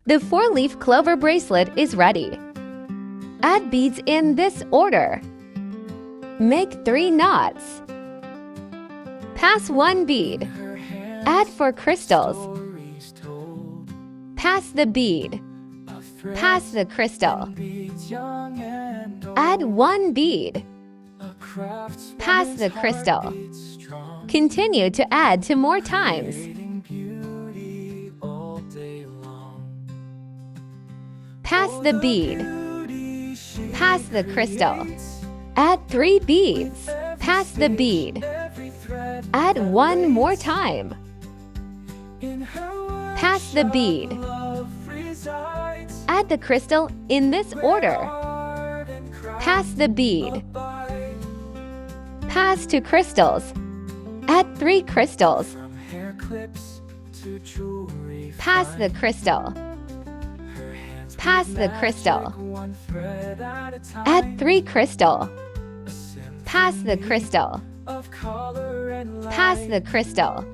The 4-leaf clover bracelet is ready. Add beads in this order. Make 3 knots. Pass 1 bead. Add 4 crystals. Pass the bead. Pass the crystal. Add 1 bead. Pass the crystal. Continue to add to more times. Pass the bead. Pass the crystal. Add 3 beads. Pass the bead. Add 1 more time. Pass the bead. Add the crystal in this order. Pass the bead. Pass 2 crystals. Add 3 crystals. Pass the crystal. Pass the crystal. Add 3 crystal. Pass the crystal. Pass the crystal.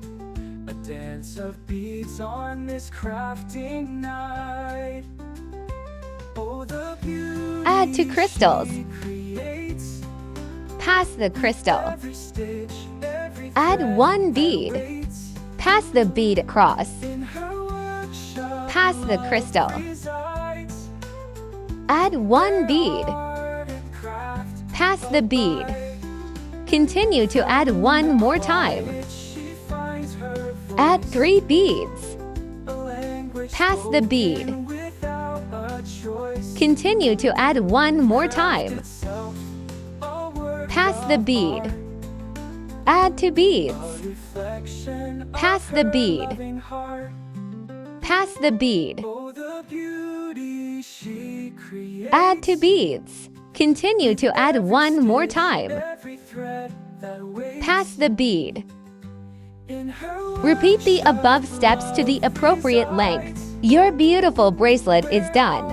A dance of beads on this crafting night. Oh, the beauty Add 2 crystals. she creates. Pass the crystal. Every stitch, every Add thread 1 bead. waits. Pass the bead across. In her workshop, Pass the crystal. love resides. Add 1 bead. Art and craft Pass the bead. Continue to add 1 more time. she finds her Add 3 beads. a language Pass the bead. spoken without a choice. Continue to add 1 more time. Itself, a work Pass the of bead. art. Add 2 beads. Reflection Pass of the her bead. loving heart. Pass the bead. Oh, the beauty she creates. Add 2 beads. Continue to add 1 more time. Every thread that waits. Pass the bead. In her Repeat the above steps to the appropriate length. Your beautiful bracelet is done.